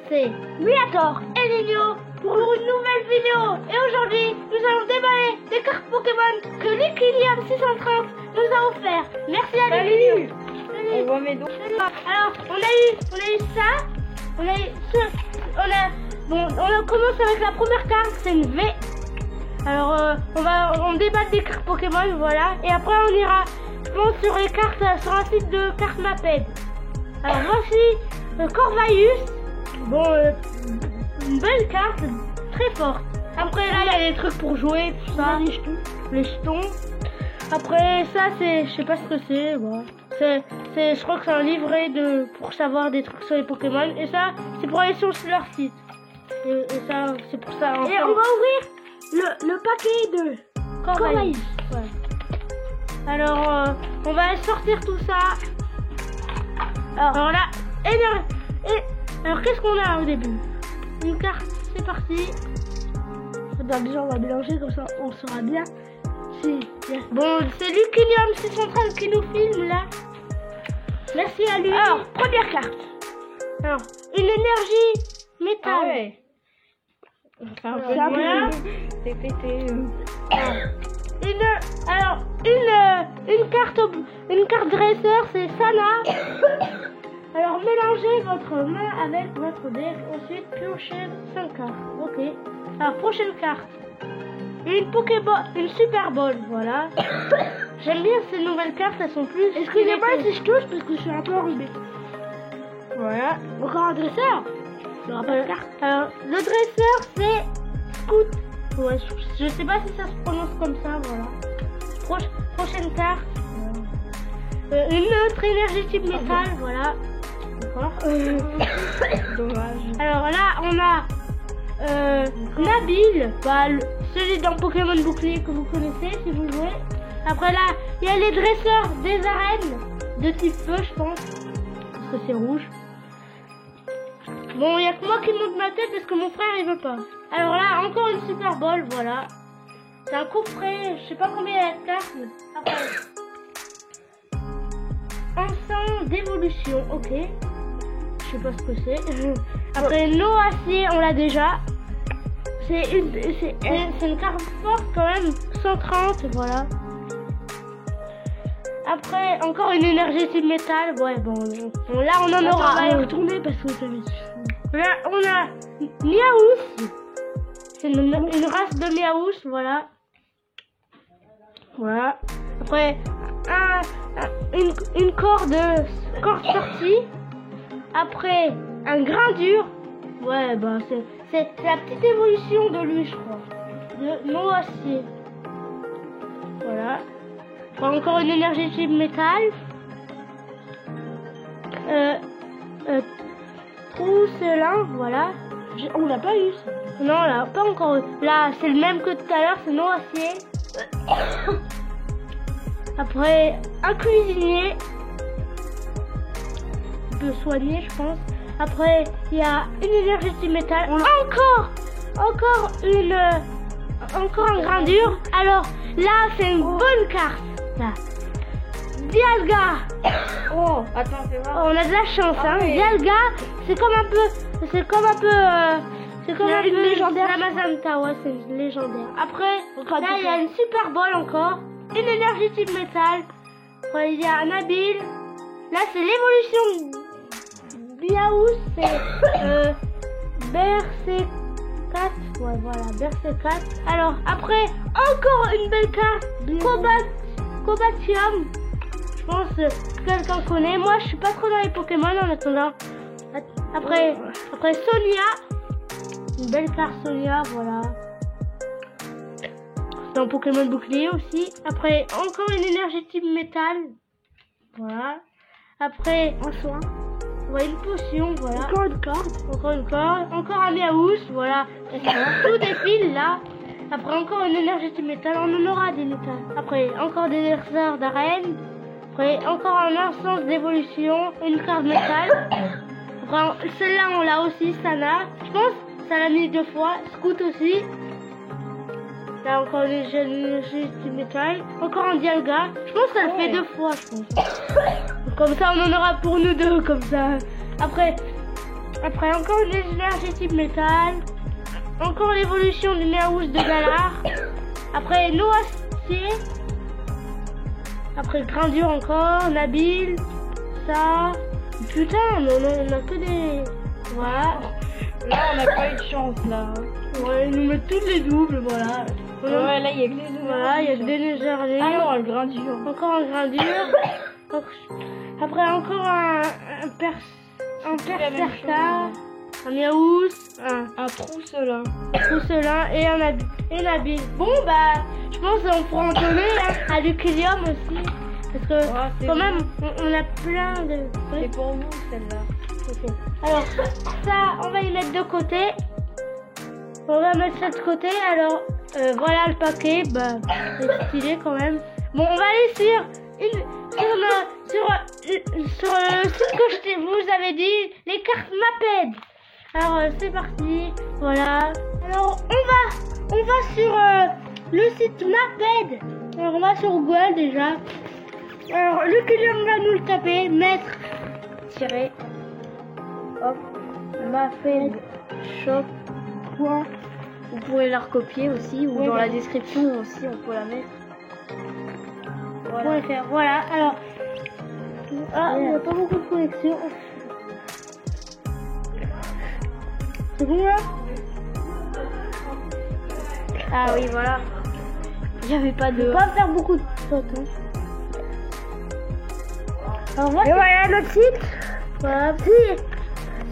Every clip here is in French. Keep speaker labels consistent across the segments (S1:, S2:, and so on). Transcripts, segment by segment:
S1: c'est Miator et Nino pour une nouvelle vidéo. Et aujourd'hui, nous allons déballer des cartes Pokémon que Lucky Liam 630 nous a offert. Merci à lui.
S2: On voit mes dons.
S1: Alors, on a eu ça. On commence avec la première carte, c'est une V. Alors, on déballe des cartes Pokémon, voilà. Et après, on ira, je pense, sur les cartes, sur un site de cartes Maped. Alors, voici Corvaïus. Bon, une belle carte, très forte. Après, là, il y a des trucs pour jouer, tout ça. Les jetons. Après, ça, c'est, je sais pas ce que c'est. Bon. Je crois que c'est un livret pour savoir des trucs sur les Pokémon. Et ça, c'est pour aller sur leur site. Et ça, c'est pour ça.
S2: Et on va ouvrir le paquet de Corvaïus.
S1: Ouais. Alors, on va sortir tout ça. Alors là, alors qu'est-ce qu'on a au début? Une carte, c'est parti.
S2: Déjà, on va mélanger comme ça, on saura bien.
S1: Bon, c'est Lucky Liam 630 qui nous filme là. Merci à lui.
S2: Alors, première carte.
S1: Alors, une énergie métal.
S2: Ah ouais. C'est pété.
S1: Une carte dresseur, c'est Sana. Alors, mélangez votre main avec votre deck. Ensuite, piochez 5 cartes. Ok. Alors, prochaine carte. Une Pokéball, une Super Ball, voilà. J'aime bien ces nouvelles cartes, elles sont plus...
S2: Excusez-moi si je touche parce que je suis un peu enrhumé.
S1: Voilà.
S2: Encore un dresseur. Je me rappelle la carte.
S1: Alors, le dresseur, c'est Scoot. Ouais, je sais pas si ça se prononce comme ça, voilà. Prochaine carte. Une autre énergie type métal, voilà. D'accord.
S2: Dommage.
S1: Alors là, on a Nabil, celui dans Pokémon Bouclier que vous connaissez si vous jouez. Après là, il y a les dresseurs des arènes de type feu, je pense, parce que c'est rouge. Bon, il y a que moi qui monte ma tête parce que mon frère il veut pas. Alors là, encore une Super Ball, voilà. C'est un coffret, je sais pas combien il y a de cartes. Après, ensemble d'évolution, ok. Je sais pas ce que c'est. Après, Noacier, on l'a déjà. C'est une carte forte quand même, 130, voilà. Après, encore une énergie type métal. Ouais, bon là on en aura.
S2: On va y retourner parce que ça va être...
S1: Là, on a Miaous. C'est une race de Miaous, voilà. Voilà. Après, une corde sortie. Après, un grain dur. Ouais, bah c'est la petite évolution de lui, je crois. De Noacier. Voilà. Après, encore une énergie type métal. Trousselin, voilà.
S2: On n'a pas eu ça.
S1: Non, là, pas encore eu. Là, c'est le même que tout à l'heure, c'est Noacier. Après, un cuisinier. Il peut soigner, je pense. Après, il y a une énergie type métal. Encore un grain dur. Alors, là, c'est une bonne carte. Là. Dialga.
S2: Oh, attends, c'est vrai.
S1: On a de la chance, hein.
S2: Ouais.
S1: Dialga, c'est comme un peu
S2: une légendaire.
S1: La Mazanta, ouais, c'est une légendaire. Après, là, il y a une Super Ball encore. Une énergie type métal. Après, il y a un Nabil. Là, c'est l'évolution Miaous, c'est Berserkat. Ouais, voilà, Berserkat. Alors, après, encore une belle carte. Cobatium. Je pense que quelqu'un connaît. Moi, je suis pas trop dans les Pokémon en attendant. Après Sonia. Une belle carte Sonia, voilà. Dans Pokémon Bouclier aussi. Après, encore une énergie type métal. Voilà. Après,
S2: un soin.
S1: Ouais, une potion, voilà.
S2: Encore une corde.
S1: Encore un Miaous, voilà. Tout défile là. Après, encore une énergie type métal. On en aura des métals. Après, encore des dresseurs d'arène. Après, encore un instance d'évolution. Une carte métal. Après, celle-là, on l'a aussi, Sana. Je pense que ça l'a mis 2 fois. Scoot aussi. Là, encore une énergie type métal. Encore un Dialga. Je pense que ça le fait 2 fois, je pense. Comme ça, on en aura pour nous 2, comme ça. Après, Après, encore une énergie type métal. Encore l'évolution du Néaous de Galar. Après, Noacier. Après, Grindure encore. Nabil. Ça. Putain, on a que des... Voilà.
S2: Là, on n'a pas eu de chance, là.
S1: Ouais, ils nous mettent toutes les doubles, voilà.
S2: Ouais, là, il y a que les doubles.
S1: Voilà, il y a des légères.
S2: Ah non, le Grindure.
S1: Encore un Grindure. Après, encore un Percerca. Un Yaous,
S2: un Trousselin.
S1: Et un Nabil. Bon, bah, je pense qu'on pourra en donner à Lucilium aussi. Parce que, quand même, on a plein de...
S2: C'est pour vous, celle-là.
S1: Okay. Alors, ça, on va y mettre de côté. On va mettre ça de côté. Alors, voilà le paquet. Bah, c'est stylé quand même. Bon, on va aller sur le site que je vous avais dit, les cartes Maped. Alors, c'est parti. Voilà. Alors, on va sur le site Maped. Alors, on va sur Google déjà. Alors, Lucilium va nous le taper. Mettre. Tirer. Hop. Maped shop. Point.
S2: Vous pourrez la recopier aussi, ou dans la description aussi, on peut la mettre.
S1: Voilà. Voilà. Alors. Ah, il n'y a pas beaucoup de connexion. C'est bon là?
S2: Ah oui, voilà. Il n'y avait pas de...
S1: On va pas faire beaucoup de photos. Alors voilà notre site. Voilà.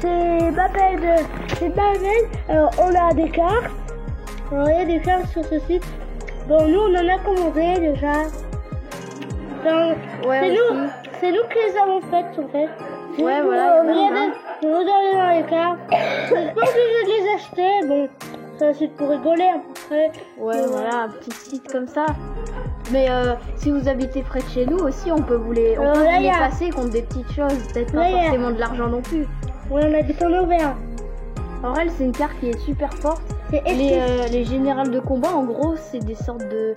S1: C'est Maped. C'est Maped. Alors on a des cartes. Alors il y a des cartes sur ce site. Bon, nous on en a commandé déjà. C'est nous qui les avons faites en fait.
S2: Ouais, voilà.
S1: Vous allez dans les cartes. Je suis pas obligé de les acheter. Bon, c'est un site pour rigoler à peu près.
S2: Ouais, voilà, un petit site comme ça. Mais si vous habitez près de chez nous aussi, on peut vous les passer contre des petites choses. Peut-être pas forcément de l'argent non plus.
S1: Ouais, on a des tonneaux verts.
S2: Alors elle, c'est une carte qui est super forte. Les générales de combat, en gros, c'est des sortes de...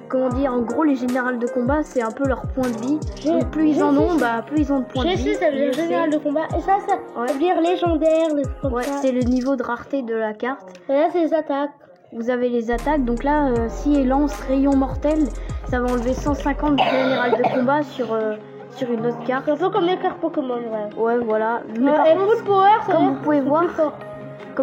S2: Comment dire, en gros, les générales de combat, c'est un peu leur point de vie. Donc, plus ils en ont, plus ils ont de points de vie.
S1: Je sais, ça veut dire général de combat. Et ça veut dire légendaire, les trucs comme ça.
S2: C'est le niveau de rareté de la carte.
S1: Et là, c'est les attaques.
S2: Vous avez les attaques. Donc là, si elle lance rayon mortel, ça va enlever 150 générales de combat sur une autre carte.
S1: C'est un peu comme les cartes Pokémon, ouais.
S2: Ouais, voilà.
S1: Mais par contre, full power,
S2: comme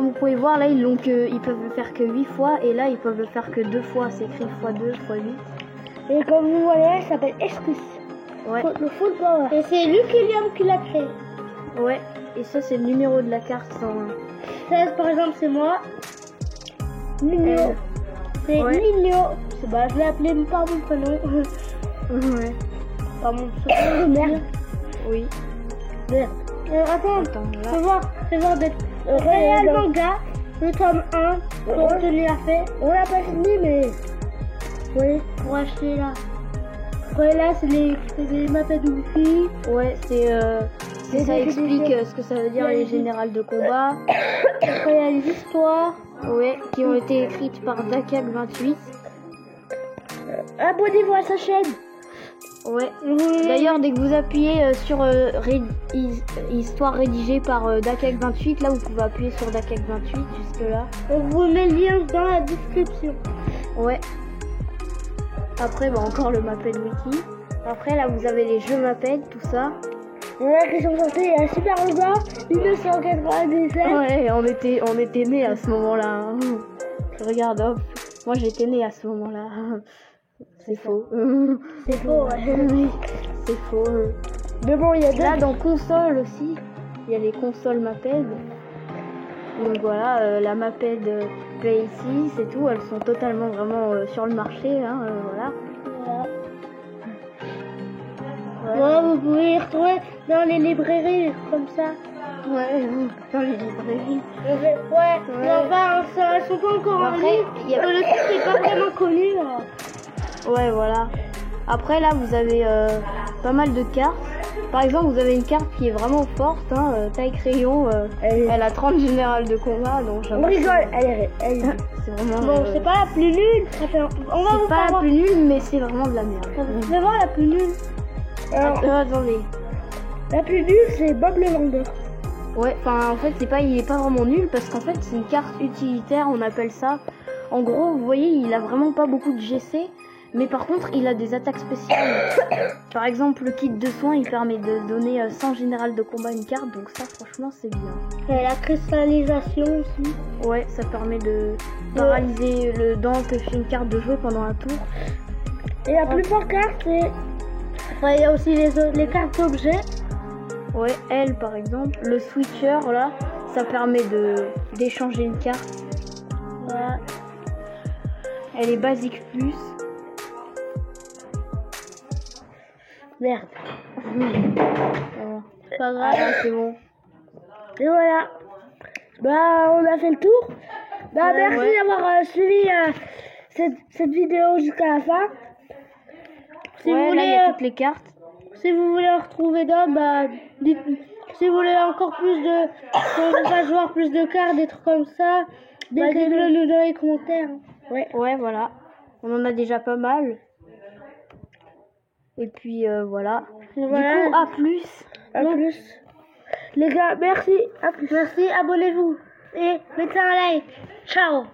S2: vous pouvez voir, là, ils peuvent le faire que 8 fois, et là, ils peuvent le faire que 2 fois. C'est écrit x2, x8.
S1: Et comme vous voyez, ça s'appelle Escus.
S2: Ouais.
S1: Le full power. Et c'est Lucilium qui l'a créé.
S2: Ouais. Et ça, c'est le numéro de la carte.
S1: 16, par exemple, c'est moi. Nino. C'est Nino. Bah, je l'ai appelé par mon prénom.
S2: Ouais.
S1: Par mon prénom de merde.
S2: Oui.
S1: Merde. Attends, fais voir d'être Réal Manga, le tome 1, pour obtenir la fait. On l'a pas fini, mais... Oui, pour acheter là. Après là, c'est les Maped Wifi.
S2: Ouais, ça explique ce que ça veut dire les générales de combat.
S1: Après, il y a les histoires.
S2: Ouais, qui ont été écrites par Dakak28.
S1: Abonnez-vous à sa chaîne.
S2: Ouais. D'ailleurs, dès que vous appuyez sur histoire rédigée par Dakak28, là vous pouvez appuyer sur Dakak28 jusque là.
S1: On vous met le lien dans la description.
S2: Ouais. Après, encore le Maped Wiki. Après, là vous avez les jeux Maped, tout ça.
S1: Ouais, qui sont sortis il y a super longtemps, 1997.
S2: Ouais, on était nés à ce moment-là. Hein. Regarde, hop. Moi j'étais née à ce moment-là. C'est faux.
S1: C'est faux, ouais.
S2: Oui, c'est faux.
S1: Mais bon, il y a
S2: là dans console aussi, il y a les consoles Maped. Donc voilà, la Maped Play6 et tout, elles sont totalement vraiment sur le marché, hein, voilà.
S1: Ouais, vous pouvez y retrouver dans les librairies comme ça.
S2: Ouais, dans les librairies.
S1: Ouais. Mais enfin, elles sont pas encore en ligne. Le site n'est pas vraiment connu. Là.
S2: Ouais, voilà. Après, là, vous avez pas mal de cartes. Par exemple, vous avez une carte qui est vraiment forte, hein, taille crayon. Elle a 30 générales de combat, donc
S1: on rigole. Elle
S2: c'est vraiment.
S1: Bon, c'est pas la plus nulle. On va
S2: c'est pas la plus nulle, mais c'est vraiment de la merde.
S1: Vous allez voir la plus nulle.
S2: Alors, attendez.
S1: La plus nulle, c'est Bob le vendeur.
S2: Ouais, enfin en fait il est pas vraiment nul parce qu'en fait c'est une carte utilitaire, on appelle ça. En gros, vous voyez, il a vraiment pas beaucoup de GC, mais par contre il a des attaques spéciales. Par exemple, le kit de soins, il permet de donner 100 général de combat à une carte, donc ça franchement c'est bien.
S1: Et la cristallisation aussi.
S2: Ouais, ça permet de paralyser d'empêcher une carte de jouer pendant un tour.
S1: Et la plupart cartes, c'est... Enfin, il y a aussi les cartes objets.
S2: Ouais, elle par exemple, le switcher là, ça permet d'échanger une carte.
S1: Voilà.
S2: Elle est basique plus.
S1: Merde.
S2: Voilà.
S1: C'est pas grave.
S2: Ah, c'est bon.
S1: Et voilà. Bah, on a fait le tour. Bah, merci d'avoir suivi cette vidéo jusqu'à la fin. Si vous
S2: là,
S1: voulez,
S2: il y a toutes les cartes.
S1: si vous voulez en retrouver d'autres, bah, dites. Si vous voulez encore plus de, qu'on fasse voir plus de cartes, des trucs comme ça, dites-le nous dans les commentaires.
S2: Ouais, voilà. On en a déjà pas mal. Et puis voilà.
S1: Et
S2: Du
S1: voilà.
S2: coup, à plus.
S1: À plus. Les gars, merci. À plus. Merci, abonnez-vous. Et mettez un like. Ciao.